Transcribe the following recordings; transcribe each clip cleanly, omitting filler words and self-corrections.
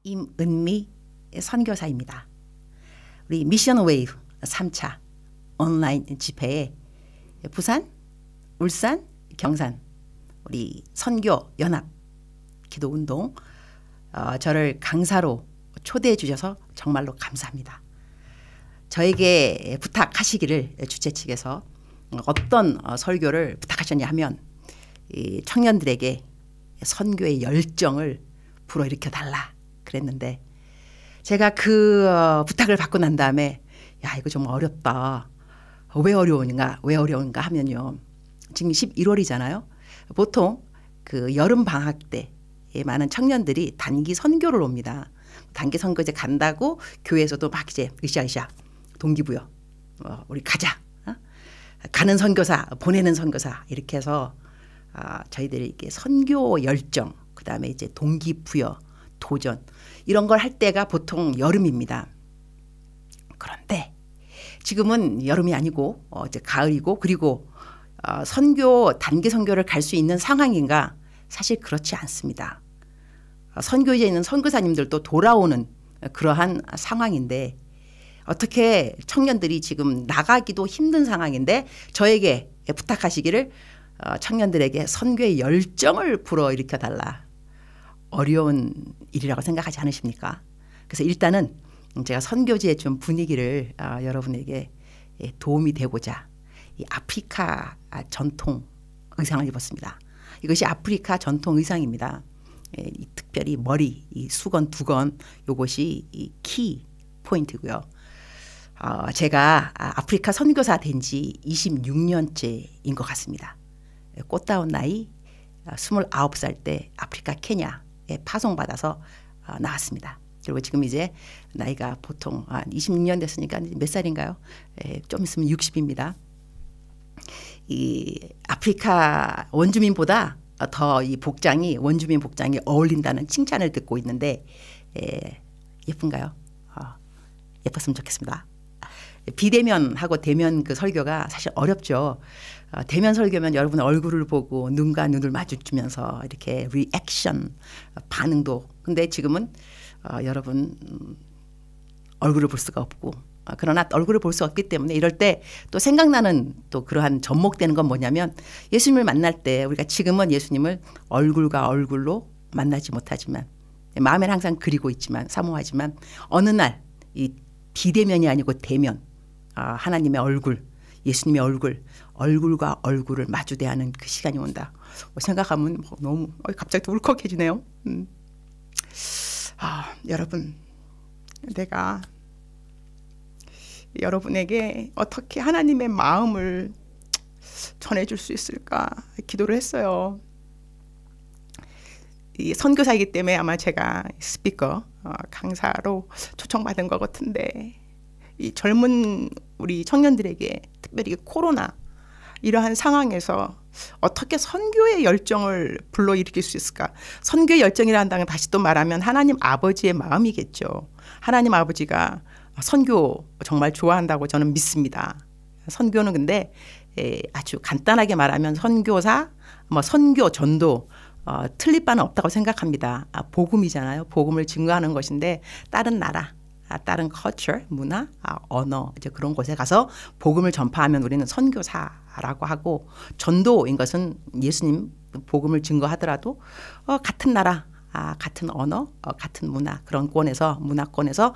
임은미 선교사입니다. 우리 미션 웨이브 3차 온라인 집회에 부산, 울산, 경산 우리 선교 연합 기도운동 저를 강사로 초대해 주셔서 정말로 감사합니다. 저에게 부탁하시기를 주최 측에서 어떤 설교를 부탁하셨냐 하면 이 청년들에게 선교의 열정을 불어일으켜 달라 그랬는데 제가 그 부탁을 받고 난 다음에 야 이거 좀 어렵다. 왜 어려운가 하면요. 지금 11월이잖아요. 보통 그 여름 방학 때 많은 청년들이 단기 선교를 옵니다. 단기 선교 이제 간다고 교회에서도 막 이제 으쌰으쌰 동기부여 우리 가자. 가는 선교사 보내는 선교사 이렇게 해서 저희들이 이렇게 선교 열정 그다음에 이제 동기부여 도전 이런 걸 할 때가 보통 여름입니다. 그런데 지금은 여름이 아니고 이제 가을이고 그리고 선교 단기 선교를 갈 수 있는 상황인가 사실 그렇지 않습니다. 선교지에 있는 선교사님들도 돌아오는 그러한 상황인데 어떻게 청년들이 지금 나가기도 힘든 상황인데 저에게 부탁하시기를 청년들에게 선교의 열정을 불어일으켜 달라. 어려운 일이라고 생각하지 않으십니까? 그래서 일단은 제가 선교지의 좀 분위기를 여러분에게 도움이 되고자 이 아프리카 전통 의상을 입었습니다. 이것이 아프리카 전통 의상입니다. 이 특별히 머리 이 수건 두건 요것이 이 키 포인트고요. 제가 아프리카 선교사 된 지 26년째인 것 같습니다. 꽃다운 나이 29살 때 아프리카 케냐에 파송받아서 나왔습니다. 그리고 지금 이제 나이가 보통 한 26년 됐으니까 몇 살인가요? 좀 있으면 60입니다. 이 아프리카 원주민보다 더 이 복장이 원주민 복장이 어울린다는 칭찬을 듣고 있는데 예쁜가요? 예뻤으면 좋겠습니다. 비대면하고 대면 그 설교가 사실 어렵죠. 대면 설교면 여러분 얼굴을 보고 눈과 눈을 마주치면서 이렇게 리액션 반응도 근데 지금은 여러분 얼굴을 볼 수가 없고 그러나 얼굴을 볼 수 없기 때문에 이럴 때 또 생각나는 또 그러한 접목되는 건 뭐냐면 예수님을 만날 때 우리가 지금은 예수님을 얼굴과 얼굴로 만나지 못하지만 마음에는 항상 그리고 있지만 사모하지만 어느 날 이 비대면이 아니고 대면 하나님의 얼굴 예수님의 얼굴과 얼굴을 마주대하는 그 시간이 온다. 생각하면 너무 갑자기 또 울컥해지네요. 여러분 내가 여러분에게 어떻게 하나님의 마음을 전해줄 수 있을까 기도를 했어요. 이 선교사이기 때문에 아마 제가 스피커 강사로 초청받은 것 같은데 이 젊은 우리 청년들에게 특별히 코로나 이러한 상황에서 어떻게 선교의 열정을 불러일으킬 수 있을까? 선교의 열정이란다는 다시 또 말하면 하나님 아버지의 마음이겠죠. 하나님 아버지가 선교 정말 좋아한다고 저는 믿습니다. 선교는 근데 아주 간단하게 말하면 선교사, 선교, 전도 틀릴 바는 없다고 생각합니다. 복음이잖아요. 복음을 증거하는 것인데 다른 나라, 다른 culture, 문화, 언어 이제 그런 곳에 가서 복음을 전파하면 우리는 선교사라고 하고 전도인 것은 예수님 복음을 증거하더라도 같은 나라, 같은 언어, 같은 문화 그런 문화권에서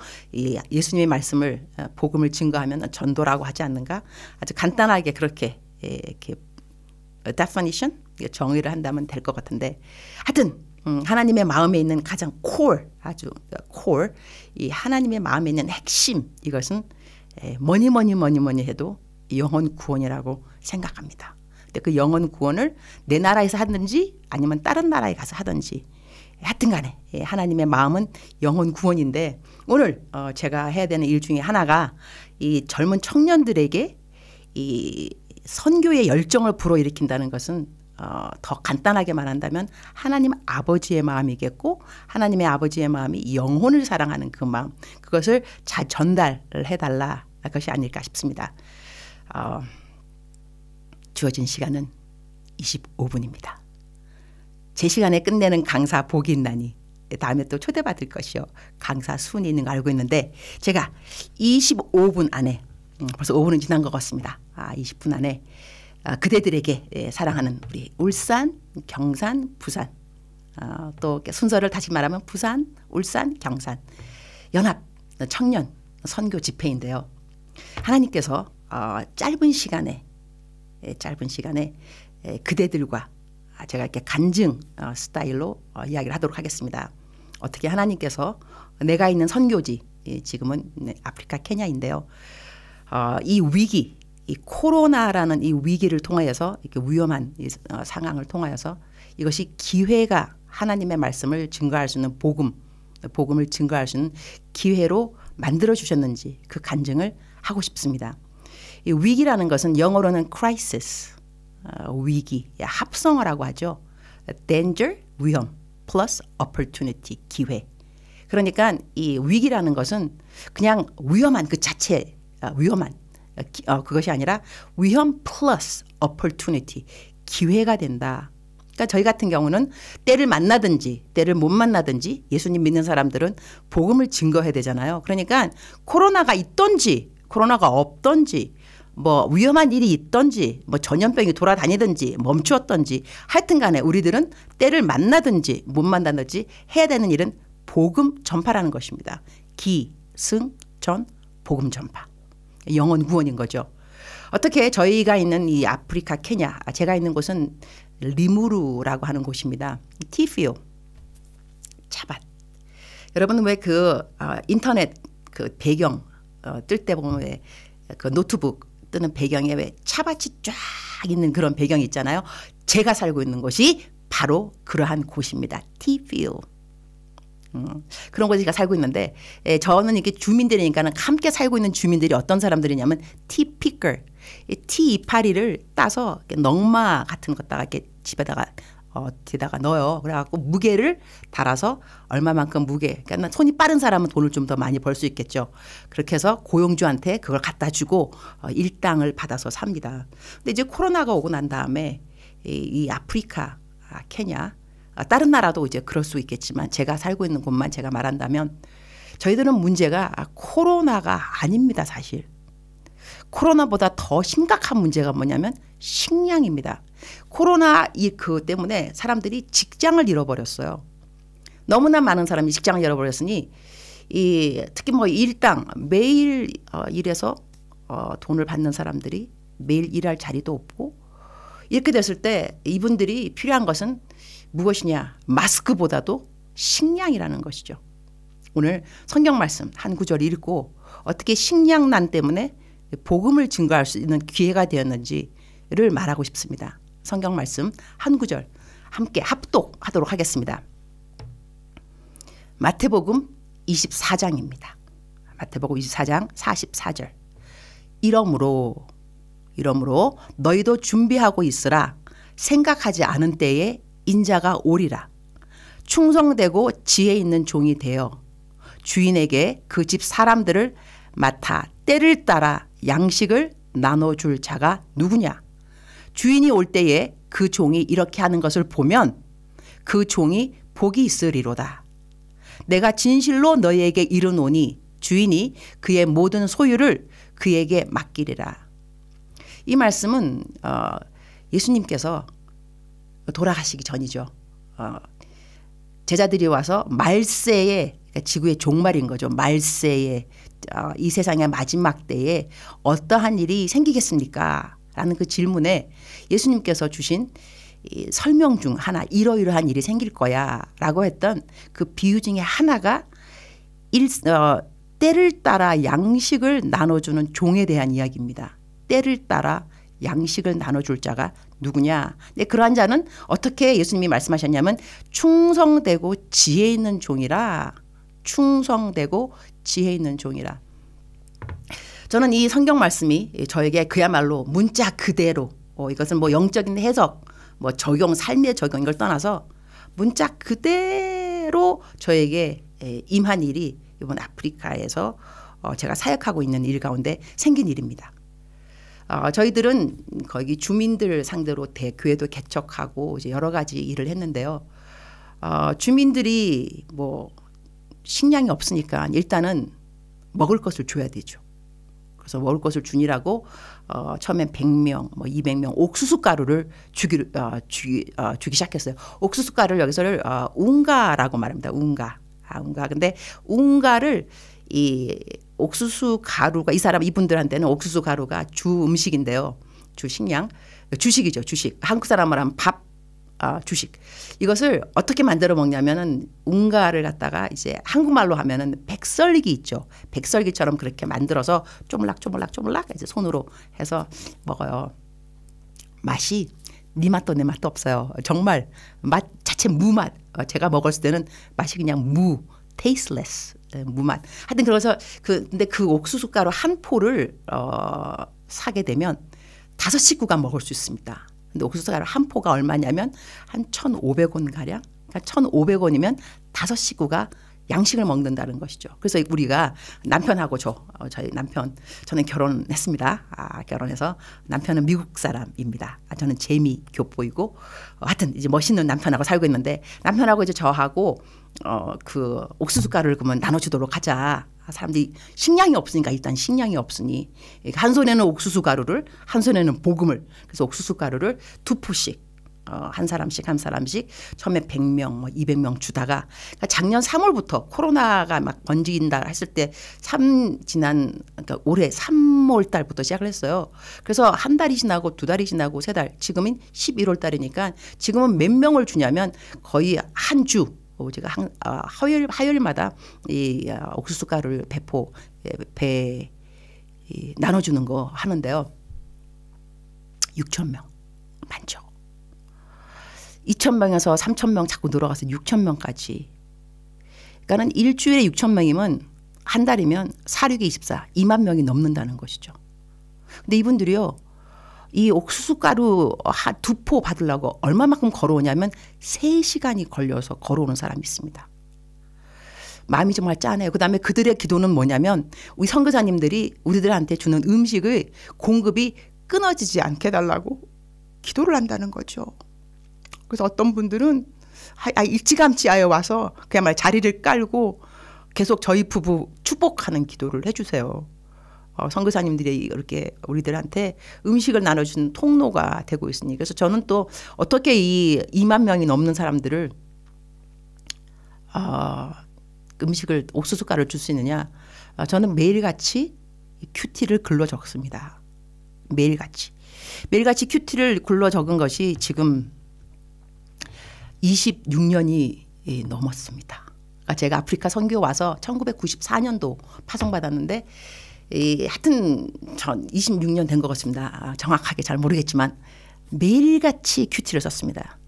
예수님의 말씀을 복음을 증거하면 전도라고 하지 않는가? 아주 간단하게 그렇게 이렇게 definition 정의를 한다면 될 것 같은데 하여튼 하나님의 마음에 있는 가장 core 아주 core 이 하나님의 마음에 있는 핵심 이것은 뭐니 해도 영혼 구원이라고 생각합니다. 근데 그 영혼 구원을 내 나라에서 하든지 아니면 다른 나라에 가서 하든지 하여튼 간에 하나님의 마음은 영혼 구원인데 오늘 제가 해야 되는 일 중에 하나가 이 젊은 청년들에게 이 선교의 열정을 불어일으킨다는 것은 더 간단하게 말한다면 하나님 아버지의 마음이겠고 하나님의 아버지의 마음이 영혼을 사랑하는 그 마음 그것을 잘 전달을 해달라 것이 아닐까 싶습니다. 주어진 시간은 25분입니다. 제 시간에 끝내는 강사 복이 있나니 다음에 또 초대받을 것이요. 강사 순이 있는 거 알고 있는데 제가 25분 안에 벌써 5분은 지난 것 같습니다. 20분 안에 그대들에게 사랑하는 우리 울산, 경산, 부산 또 순서를 다시 말하면 부산, 울산, 경산 연합 청년 선교 집회인데요. 하나님께서 짧은 시간에 그대들과 제가 이렇게 간증 스타일로 이야기를 하도록 하겠습니다. 어떻게 하나님께서 내가 있는 선교지 지금은 아프리카 케냐인데요. 이 위기, 이 코로나라는 이 위기를 통하여서 이렇게 위험한 상황을 통하여서 이것이 기회가 하나님의 말씀을 증거할 수 있는 복음을 증거할 수 있는 기회로 만들어 주셨는지 그 간증을 하고 싶습니다. 이 위기라는 것은 영어로는 crisis, 위기, 합성어라고 하죠. danger, 위험, plus opportunity, 기회. 그러니까 이 위기라는 것은 그냥 위험한 그 자체, 위험한 그것이 아니라 위험 플러스 opportunity, 기회가 된다. 그러니까 저희 같은 경우는 때를 만나든지 때를 못 만나든지 예수님 믿는 사람들은 복음을 증거해야 되잖아요. 그러니까 코로나가 있든지 코로나가 없든지 뭐 위험한 일이 있든지 뭐 전염병이 돌아다니든지 멈추었든지 하여튼 간에 우리들은 때를 만나든지 못 만나든지 해야 되는 일은 복음 전파라는 것입니다. 기승전 복음 전파. 영혼 구원인 거죠. 어떻게 저희가 있는 이 아프리카 케냐, 제가 있는 곳은 리무루라고 하는 곳입니다. 티피오, 차밭. 여러분 왜 그 인터넷 그 배경 뜰 때 보면 왜 그 노트북 뜨는 배경에 왜 차밭이 쫙 있는 그런 배경이 있잖아요. 제가 살고 있는 곳이 바로 그러한 곳입니다. 티피오. 그런 곳에 제가 살고 있는데 저는 이렇게 주민들이니까는 함께 살고 있는 주민들이 어떤 사람들이냐면 티피कर, 티 이파리를 따서 넝마 같은 것다가 이렇게 집에다가 뒤에다가 넣어요. 그래갖고 무게를 달아서 얼마만큼 무게. 그러니까 손이 빠른 사람은 돈을 좀 더 많이 벌 수 있겠죠. 그렇게 해서 고용주한테 그걸 갖다 주고 일당을 받아서 삽니다. 근데 이제 코로나가 오고 난 다음에 이 아프리카, 케냐 다른 나라도 이제 그럴 수 있겠지만 제가 살고 있는 곳만 제가 말한다면 저희들은 문제가 코로나가 아닙니다. 사실. 코로나보다 더 심각한 문제가 뭐냐면 식량입니다. 코로나 그 때문에 사람들이 직장을 잃어버렸어요. 너무나 많은 사람이 직장을 잃어버렸으니 특히 뭐 일당 매일 일해서 돈을 받는 사람들이 매일 일할 자리도 없고 이렇게 됐을 때 이분들이 필요한 것은 무엇이냐? 마스크보다도 식량이라는 것이죠. 오늘 성경 말씀 한 구절 읽고 어떻게 식량난 때문에 복음을 증거할 수 있는 기회가 되었는지를 말하고 싶습니다. 성경 말씀 한 구절 함께 합독하도록 하겠습니다. 마태복음 24장입니다. 마태복음 24장 44절. 이러므로 너희도 준비하고 있으라. 생각하지 않은 때에 인자가 오리라. 충성되고 지혜 있는 종이 되어 주인에게 그 집 사람들을 맡아 때를 따라 양식을 나눠줄 자가 누구냐. 주인이 올 때에 그 종이 이렇게 하는 것을 보면 그 종이 복이 있으리로다. 내가 진실로 너희에게 이르노니 주인이 그의 모든 소유를 그에게 맡기리라. 이 말씀은 예수님께서 돌아가시기 전이죠. 제자들이 와서 말세에, 그러니까 지구의 종말인 거죠. 말세에 이 세상의 마지막 때에 어떠한 일이 생기겠습니까? 라는 그 질문에 예수님께서 주신 이 설명 중 하나, 이러이러한 일이 생길 거야 라고 했던 그 비유 중에 하나가 때를 따라 양식을 나눠주는 종에 대한 이야기입니다. 때를 따라 양식을 나눠줄 자가 누구냐. 근데 그러한 자는 어떻게 예수님이 말씀하셨냐면 충성되고 지혜 있는 종이라. 충성되고 지혜 있는 종이라. 저는 이 성경 말씀이 저에게 그야말로 문자 그대로 이것은 뭐 영적인 해석, 뭐 적용, 삶의 적용 이걸 떠나서 문자 그대로 저에게 임한 일이 이번 아프리카에서 제가 사역하고 있는 일 가운데 생긴 일입니다. 저희들은 거기 주민들 상대로 교회도 개척하고 이제 여러 가지 일을 했는데요. 주민들이 뭐 식량이 없으니까 일단은 먹을 것을 줘야 되죠. 그래서 먹을 것을 주니라고 처음엔 100명, 뭐 200명 옥수수 가루를 주기 시작했어요. 옥수수 가루를 여기서를 웅가라고 말합니다. 웅가. 웅가. 근데 웅가를 이 옥수수 가루가 이분들한테는 옥수수 가루가 주 음식인데요. 주 식량. 주식이죠. 주식. 한국 사람으로 하면 밥. 주식. 이것을 어떻게 만들어 먹냐면은 웅가를 갖다가 이제 한국말로 하면은 백설기 있죠. 백설기처럼 그렇게 만들어서 쪼물락 이제 손으로 해서 먹어요. 맛이 네 맛도 내 맛도 없어요. 정말 맛 자체 무맛. 제가 먹었을 때는 맛이 그냥 tasteless. 무맛. 하여튼 그래서 근데 그 옥수수 가루 한 포를 사게 되면 5식구가 먹을 수 있습니다. 근데 옥수수 가루 한 포가 얼마냐면 한 1,500원 가량. 그러니까 1,500원이면 5식구가 양식을 먹는다는 것이죠. 그래서 우리가 남편하고 저희 남편 저는 결혼했습니다. 결혼해서 남편은 미국 사람입니다. 저는 재미 교포이고 하여튼 이제 멋있는 남편하고 살고 있는데 남편하고 이제 저하고 그 옥수수 가루를 그러면 나눠주도록 하자. 사람들이 식량이 없으니까 일단 식량이 없으니 한 손에는 옥수수 가루를 한 손에는 복음을 그래서 옥수수 가루를 2포씩 한 사람씩 처음에 100명 뭐 200명 주다가 그러니까 작년 3월부터 코로나가 막 번진다 했을 때 그러니까 올해 3월 달부터 시작을 했어요. 그래서 한 달이 지나고 2달이 지나고 3달 지금은 11월 달이니까 지금은 몇 명을 주냐면 거의 한 주 제가 화요일마다 이 옥수수 가루를 나눠주는 거 하는데요. 6,000명 많죠. 2,000명에서 3,000명 자꾸 늘어가서 6,000명까지. 그러니까는 일주일에 6,000명이면 한 달이면 4, 6에 24, 2만 명이 넘는다는 것이죠. 근데 이분들이요. 이 옥수수 가루 2포 받으려고 얼마만큼 걸어오냐면 3시간이 걸려서 걸어오는 사람이 있습니다. 마음이 정말 짠해요. 그다음에 그들의 기도는 뭐냐면 우리 선교사님들이 우리들한테 주는 음식의 공급이 끊어지지 않게 해달라고 기도를 한다는 거죠. 그래서 어떤 분들은 일찌감치 아예 와서 그야말로 자리를 깔고 계속 저희 부부 축복하는 기도를 해주세요. 선교사님들이 이렇게 우리들한테 음식을 나눠주는 통로가 되고 있으니 그래서 저는 또 어떻게 이 2만 명이 넘는 사람들을 음식을 옥수수 가루를 줄 수 있느냐. 저는 큐티를 글로 적습니다. 매일같이 큐티를 글로 적은 것이 지금 26년이 넘었습니다. 그러니까 제가 아프리카 선교 와서 1994년도 파송받았는데 하여튼 전 26년 된 것 같습니다. 정확하게 잘 모르겠지만 매일같이 큐티를 썼습니다.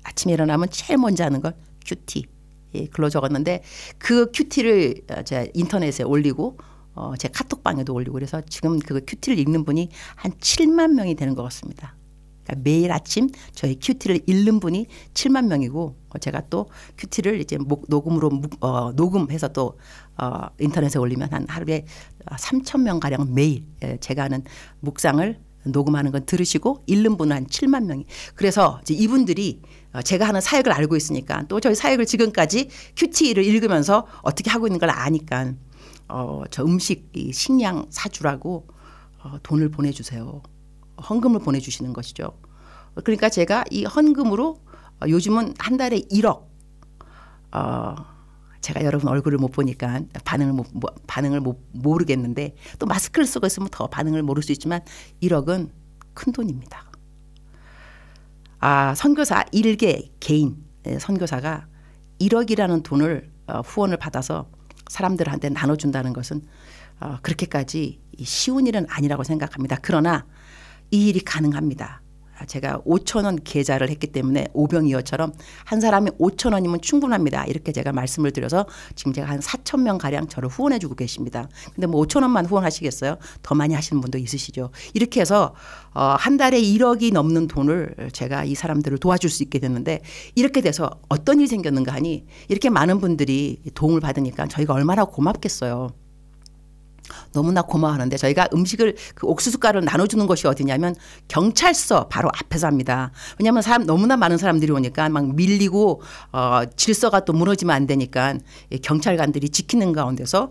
아침에 일어나면 제일 먼저 하는 건 큐티. 글로 적었는데 그 큐티를 제가 인터넷에 올리고 제 카톡방에도 올리고 그래서 지금 그 큐티를 읽는 분이 한 7만 명이 되는 것 같습니다. 그러니까 매일 아침 저희 큐티를 읽는 분이 7만 명이고 제가 또 큐티를 이제 녹음해서 또 인터넷에 올리면 한 하루에 3,000명 가량 매일 제가 하는 묵상을 녹음하는 건 들으시고 읽는 분은 한 7만 명이. 그래서 이제 이분들이 제가 하는 사역을 알고 있으니까 또 저희 사역을 지금까지 큐티를 읽으면서 어떻게 하고 있는 걸 아니까 저 음식 식량 사주라고 돈을 보내주세요. 헌금을 보내주시는 것이죠. 그러니까 제가 이 헌금으로 요즘은 한 달에 1억 제가 여러분 얼굴을 못 보니까 반응을 모르겠는데 또 마스크를 쓰고 있으면 더 반응을 모를 수 있지만 1억은 큰 돈입니다. 선교사 1개 개인 선교사가 1억이라는 돈을 후원을 받아서 사람들한테 나눠준다는 것은 그렇게까지 쉬운 일은 아니라고 생각합니다. 그러나 이 일이 가능합니다. 제가 5,000원 계좌를 했기 때문에 오병이어처럼 한 사람이 5,000원이면 충분합니다. 이렇게 제가 말씀을 드려서 지금 제가 한 4,000명 가량 저를 후원해 주고 계십니다. 근데 뭐 5,000원만 후원하시겠어요? 더 많이 하시는 분도 있으시죠. 이렇게 해서 한 달에 1억이 넘는 돈을 제가 이 사람들을 도와줄 수 있게 됐는데 이렇게 돼서 어떤 일이 생겼는가 하니 이렇게 많은 분들이 도움을 받으니까 저희가 얼마나 고맙겠어요. 너무나 고마워하는데 저희가 음식을 그 옥수수 가루를 나눠주는 곳이 어디냐면 경찰서 바로 앞에서 합니다. 왜냐하면 너무나 많은 사람들이 오니까 막 밀리고 질서가 또 무너지면 안 되니까 경찰관들이 지키는 가운데서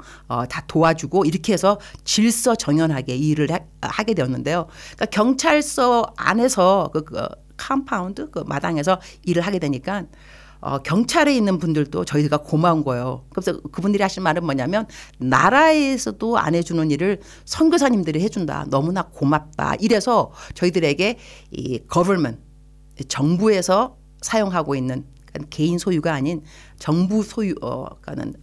다 도와주고 이렇게 해서 질서 정연하게 일을 하게 되었는데요. 그러니까 경찰서 안에서 그 컴파운드 그 마당에서 일을 하게 되니까 경찰에 있는 분들도 저희가 고마운 거예요. 그래서 그분들이 하신 말은 뭐냐면 나라에서도 안 해주는 일을 선교사님들이 해준다. 너무나 고맙다. 이래서 저희들에게 이 government 정부에서 사용하고 있는 개인 소유가 아닌 정부 소유가는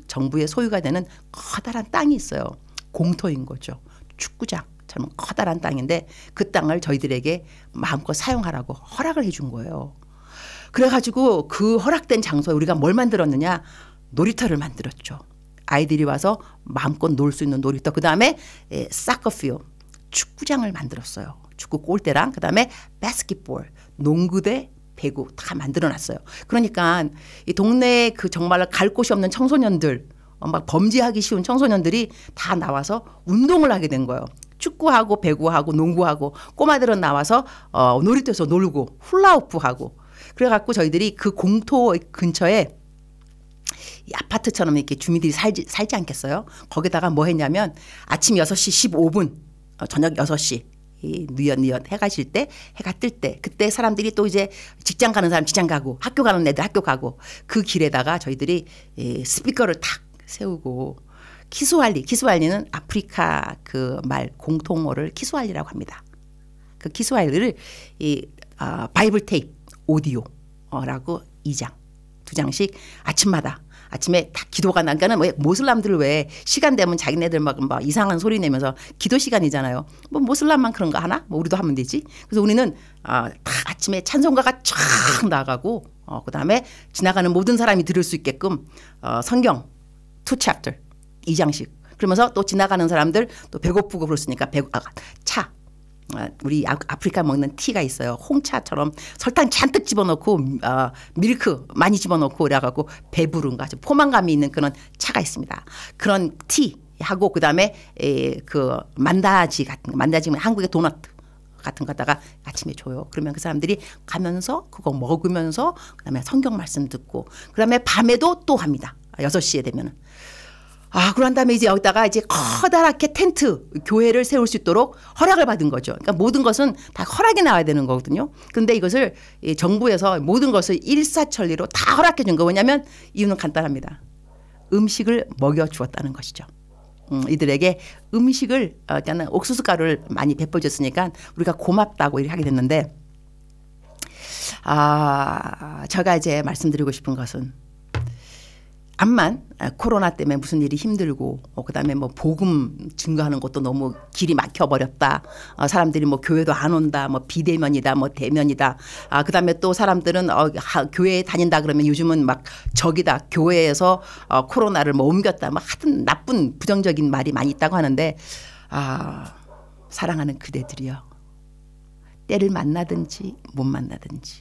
정부의 소유가 되는 커다란 땅이 있어요. 공터인 거죠. 축구장처럼 커다란 땅인데 그 땅을 저희들에게 마음껏 사용하라고 허락을 해준 거예요. 그래가지고 그 허락된 장소에 우리가 뭘 만들었느냐 놀이터를 만들었죠. 아이들이 와서 마음껏 놀 수 있는 놀이터 그다음에 사커필드 축구장을 만들었어요. 축구 골대랑 그다음에 바스켓볼 농구 대 배구 다 만들어놨어요. 그러니까 이 동네에 그 정말 갈 곳이 없는 청소년들 막 범죄하기 쉬운 청소년들이 다 나와서 운동을 하게 된 거예요. 축구하고 배구하고 농구하고 꼬마들은 나와서 놀이터에서 놀고 훌라후프하고 그래갖고 저희들이 그 공터 근처에 이 아파트처럼 이렇게 주민들이 살지 않겠어요? 거기다가 뭐 했냐면 아침 6시 15분 저녁 6시 뉘엿뉘엿 해가 질 때 해가 뜰 때 그때 사람들이 또 이제 직장 가는 사람 직장 가고 학교 가는 애들 학교 가고 그 길에다가 저희들이 스피커를 탁 세우고 키스왈리는 아프리카 그 말 공통어를 키스왈리라고 합니다. 그 키스왈리를 바이블 테이프 오디오라고 2장 2장씩 아침에 다 기도가 나니까는 왜 모슬람들 왜 시간 되면 자기네들 막 이상한 소리 내면서 기도 시간이잖아요. 뭐 모슬람만 그런 거 하나? 뭐 우리도 하면 되지. 그래서 우리는 다 아침에 찬송가가 쫙 나가고 그다음에 지나가는 모든 사람이 들을 수 있게끔 성경 2 chapter 2장씩 그러면서 또 지나가는 사람들 또 배고프고 그렇으니까 차 우리 아프리카 먹는 티가 있어요. 홍차처럼 설탕 잔뜩 집어넣고 밀크 많이 집어넣고 그래갖고 배부른가 아주 포만감이 있는 그런 차가 있습니다. 그런 티 하고 그다음에 그 만다지면 한국의 도넛 같은 거 갖다가 아침에 줘요. 그러면 그 사람들이 가면서 그거 먹으면서 그다음에 성경 말씀 듣고 그다음에 밤에도 또 합니다. 6시에 되면은. 그런 다음에 이제 여기다가 이제 커다랗게 텐트 교회를 세울 수 있도록 허락을 받은 거죠. 그러니까 모든 것은 다 허락이 나와야 되는 거거든요. 그런데 이것을 정부에서 모든 것을 일사천리로 다 허락해 준 거. 왜냐하면 이유는 간단합니다. 음식을 먹여 주었다는 것이죠. 이들에게 음식을 그러니까 옥수수 가루를 많이 베풀어줬으니까 우리가 고맙다고 이렇게 하게 됐는데 제가 이제 말씀드리고 싶은 것은 암만 코로나 때문에 무슨 일이 힘들고 그다음에 뭐 복음 증거하는 것도 너무 길이 막혀버렸다. 사람들이 뭐 교회도 안 온다. 뭐 비대면이다. 뭐 대면이다. 그다음에 또 사람들은 교회에 다닌다 그러면 요즘은 막 저기다 교회에서 코로나를 뭐 옮겼다. 뭐 하여튼 나쁜 부정적인 말이 많이 있다고 하는데 사랑하는 그대들이요. 때를 만나든지 못 만나든지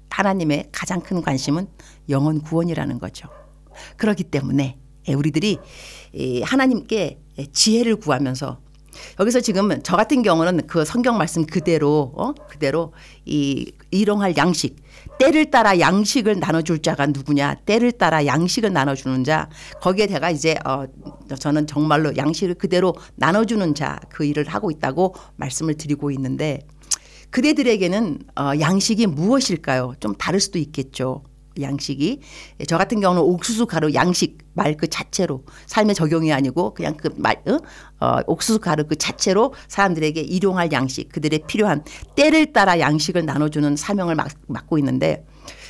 하나님의 가장 큰 관심은 영혼 구원이라는 거죠. 그렇기 때문에 우리들이 하나님께 지혜를 구하면서 여기서 지금 저 같은 경우는 그 성경 말씀 그대로 일용할 양식 때를 따라 양식을 나눠줄 자가 누구냐 때를 따라 양식을 나눠주는 자 거기에 제가 이제 저는 정말로 양식을 그대로 나눠주는 자 그 일을 하고 있다고 말씀을 드리고 있는데 그대들에게는 양식이 무엇일까요? 좀 다를 수도 있겠죠. 양식이 저 같은 경우는 옥수수 가루 양식 말 그 자체로 삶의 적용이 아니고 그냥 그 말 옥수수 가루 그 자체로 사람들에게 일용할 양식 그들의 필요한 때를 따라 양식을 나눠주는 사명을 맡고 있는데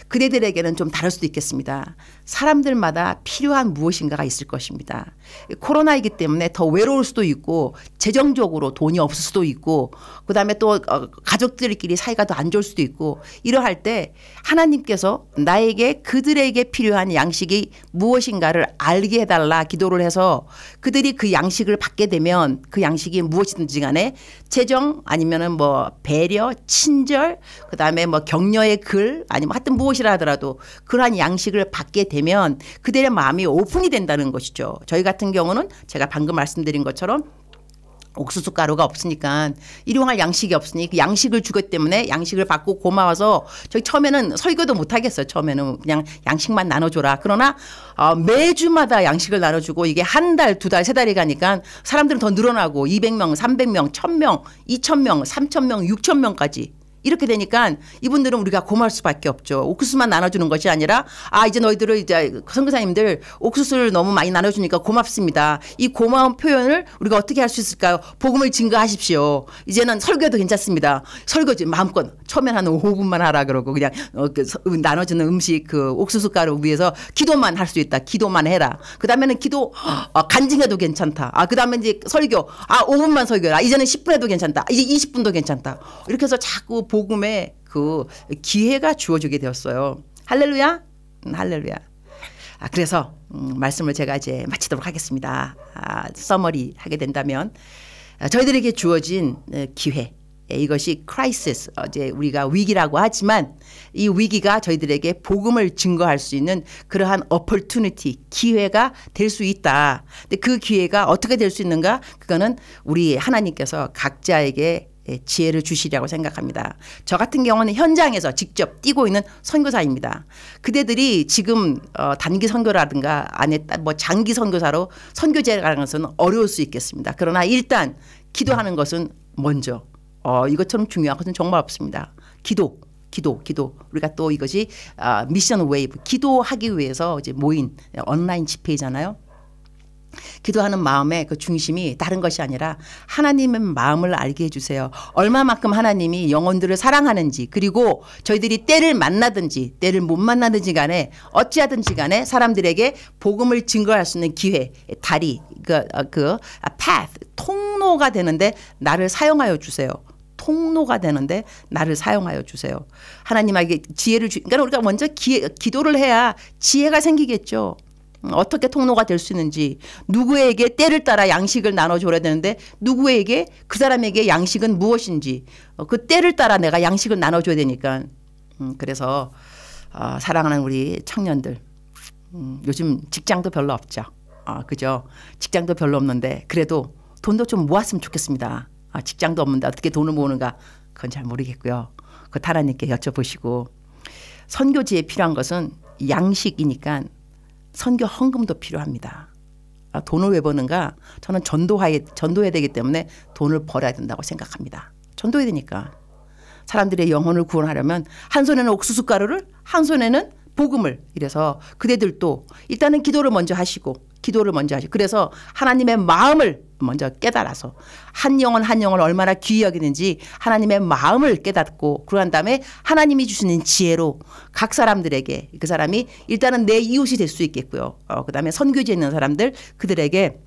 그대들에게는 좀 다를 수도 있겠습니다. 사람들마다 필요한 무엇인가가 있을 것입니다. 코로나이기 때문에 더 외로울 수도 있고 재정적으로 돈이 없을 수도 있고 그다음에 또 가족들끼리 사이가 더 안 좋을 수도 있고 이러할 때 하나님께서 나에게 그들에게 필요한 양식이 무엇인가를 알게 해달라 기도를 해서 그들이 그 양식을 받게 되면 그 양식이 무엇이든지 간에 재정 아니면은 뭐 배려 친절 그다음에 뭐 격려의 글 아니면 하여튼 무엇 무엇이라 하더라도 그러한 양식을 받게 되면 그들의 마음이 오픈이 된다는 것이죠. 저희 같은 경우는 제가 방금 말씀드린 것처럼 옥수수 가루가 없으니까 일용할 양식이 없으니 그 양식을 주기 때문에 양식을 받고 고마워서 저희 처음에는 설교도 못 하겠어요. 처음에는 그냥 양식만 나눠줘라. 그러나 매주마다 양식을 나눠주고 이게 한 달, 두 달, 세 달이 가니까 사람들은 더 늘어나고 200명, 300명, 1000명, 2000명, 3000명, 6000명까지 이렇게 되니까 이분들은 우리가 고마울 수밖에 없죠. 옥수수만 나눠주는 것이 아니라 이제 너희들을 이제 선교사님들 옥수수를 너무 많이 나눠주니까 고맙습니다. 이 고마운 표현을 우리가 어떻게 할 수 있을까요? 복음을 증거하십시오. 이제는 설교도 괜찮습니다. 설교지 마음껏 처음엔 한 5분만 하라 그러고 그냥 나눠주는 음식 그 옥수수 가루 위에서 기도만 할 수 있다. 기도만 해라. 그 다음에는 기도 간증해도 괜찮다. 그 다음에 이제 설교 5분만 설교라. 이제는 10분 해도 괜찮다. 이제 20분도 괜찮다. 이렇게 해서 자꾸 복음의 그 기회가 주어지게 되었어요. 할렐루야. 할렐루야. 그래서 말씀을 제가 이제 마치도록 하겠습니다. 서머리 하게 된다면 저희들에게 주어진 기회 이것이 크라이시스 이제 우리가 위기라고 하지만 이 위기가 저희들에게 복음을 증거할 수 있는 그러한 어퍼튜니티 기회가 될 수 있다. 근데 그 기회가 어떻게 될 수 있는가? 그거는 우리 하나님께서 각자에게 지혜를 주시리라고 생각합니다. 저 같은 경우는 현장에서 직접 뛰고 있는 선교사입니다. 그대들이 지금 단기 선교라든가 안에 뭐 장기 선교사로 선교제를 가는 것은 어려울 수 있겠습니다. 그러나 일단 기도하는 것은 먼저 이것처럼 중요한 것은 정말 없습니다. 기도. 우리가 또 이것이 미션 웨이브 기도하기 위해서 이제 모인 온라인 집회이잖아요. 기도하는 마음의 그 중심이 다른 것이 아니라 하나님의 마음을 알게 해주세요. 얼마만큼 하나님이 영혼들을 사랑하는지 그리고 저희들이 때를 만나든지 때를 못 만나든지 간에 어찌하든지 간에 사람들에게 복음을 증거할 수 있는 기회 다리 path 통로가 되는데 나를 사용하여 주세요. 통로가 되는데 나를 사용하여 주세요. 하나님에게 지혜를 그러니까 우리가 먼저 기도를 해야 지혜가 생기겠죠. 어떻게 통로가 될 수 있는지 누구에게 때를 따라 양식을 나눠줘야 되는데 누구에게 그 사람에게 양식은 무엇인지 그 때를 따라 내가 양식을 나눠줘야 되니까 그래서 사랑하는 우리 청년들 요즘 직장도 별로 없죠. 그죠? 직장도 별로 없는데 그래도 돈도 좀 모았으면 좋겠습니다. 직장도 없는데 어떻게 돈을 모으는가 그건 잘 모르겠고요. 그 하나님께 여쭤보시고 선교지에 필요한 것은 양식이니까 선교 헌금도 필요합니다. 돈을 왜 버는가? 저는 전도해야 되기 때문에 돈을 벌어야 된다고 생각합니다. 전도해야 되니까. 사람들의 영혼을 구원하려면 한 손에는 옥수수 가루를 한 손에는 복음을 이래서 그대들도 일단은 기도를 먼저 하시고 그래서 하나님의 마음을 먼저 깨달아서 한 영혼 얼마나 귀히 여기는지 하나님의 마음을 깨닫고 그러한 다음에 하나님이 주시는 지혜로 각 사람들에게 그 사람이 일단은 내 이웃이 될 수 있겠고요. 그다음에 선교지에 있는 사람들 그들에게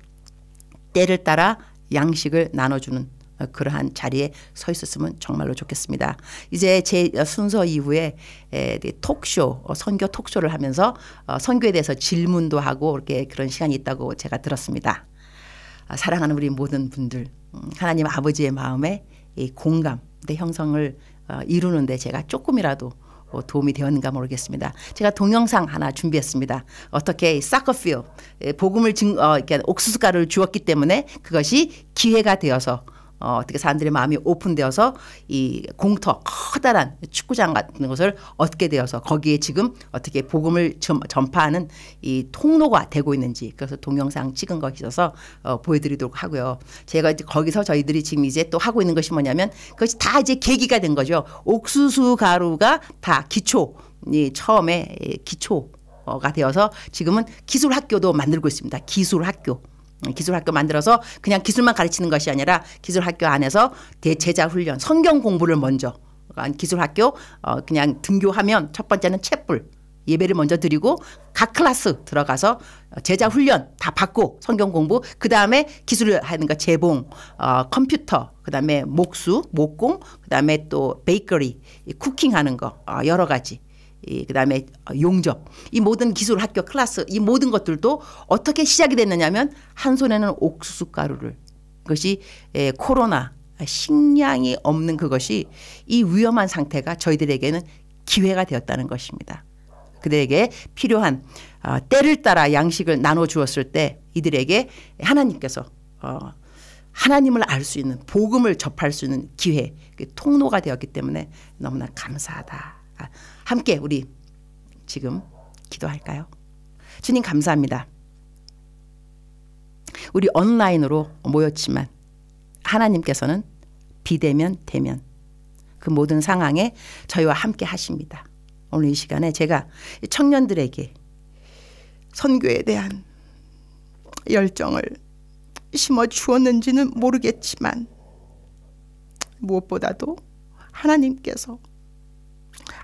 때를 따라 양식을 나눠주는 그러한 자리에 서 있었으면 정말로 좋겠습니다. 이제 제 순서 이후에 톡쇼 선교 톡쇼를 하면서 선교에 대해서 질문도 하고 이렇게 그런 시간이 있다고 제가 들었습니다. 사랑하는 우리 모든 분들 하나님 아버지의 마음에 이 공감 형성을 이루는데 제가 조금이라도 도움이 되었는가 모르겠습니다. 제가 동영상 하나 준비했습니다. 어떻게 사커필 복음을 옥수수 가루를 주었기 때문에 그것이 기회가 되어서 어떻게 사람들의 마음이 오픈되어서 이 공터 커다란 축구장 같은 것을 얻게 되어서 거기에 지금 어떻게 복음을 전파하는 이 통로가 되고 있는지 그래서 동영상 찍은 것이 있어서 보여드리도록 하고요. 제가 이제 거기서 저희들이 지금 이제 또 하고 있는 것이 뭐냐면 그것이 다 이제 계기가 된 거죠. 옥수수 가루가 다 처음에 기초가 되어서 지금은 기술학교도 만들고 있습니다. 기술학교 만들어서 그냥 기술만 가르치는 것이 아니라 기술학교 안에서 대제자 훈련, 성경 공부를 먼저 기술학교 그냥 등교하면 첫 번째는 챗불 예배를 먼저 드리고 각 클래스 들어가서 제자 훈련 다 받고 성경 공부 그다음에 기술을 하는 거 재봉, 컴퓨터 그다음에 목공 그다음에 또 베이커리 쿠킹하는 거 여러 가지 그다음에 용접 이 모든 기술 학교 클래스 이 모든 것들도 어떻게 시작이 됐느냐면 한 손에는 옥수수 가루를 그것이 코로나 식량이 없는 그것이 이 위험한 상태가 저희들에게는 기회가 되었다는 것입니다. 그들에게 필요한 때를 따라 양식을 나눠 주었을 때 이들에게 하나님께서 하나님을 알 수 있는 복음을 접할 수 있는 기회, 통로가 되었기 때문에 너무나 감사하다. 함께 우리 지금 기도할까요? 주님 감사합니다. 우리 온라인으로 모였지만 하나님께서는 비대면 대면 그 모든 상황에 저희와 함께 하십니다. 오늘 이 시간에 제가 청년들에게 선교에 대한 열정을 심어 주었는지는 모르겠지만 무엇보다도 하나님께서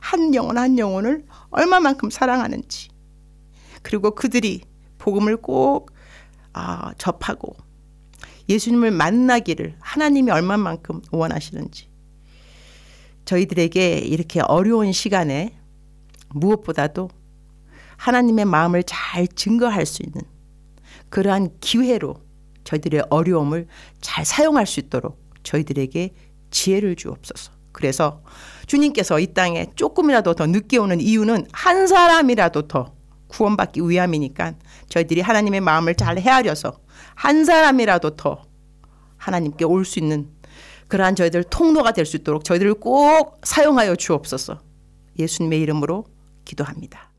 한 영혼 한 영혼을 얼마만큼 사랑하는지, 그리고 그들이 복음을 꼭 접하고 예수님을 만나기를 하나님이 얼마만큼 원하시는지, 저희들에게 이렇게 어려운 시간에 무엇보다도 하나님의 마음을 잘 증거할 수 있는 그러한 기회로 저희들의 어려움을 잘 사용할 수 있도록 저희들에게 지혜를 주옵소서. 그래서 주님께서 이 땅에 조금이라도 더 늦게 오는 이유는 한 사람이라도 더 구원받기 위함이니까 저희들이 하나님의 마음을 잘 헤아려서 한 사람이라도 더 하나님께 올 수 있는 그러한 저희들 통로가 될 수 있도록 저희들을 꼭 사용하여 주옵소서. 예수님의 이름으로 기도합니다.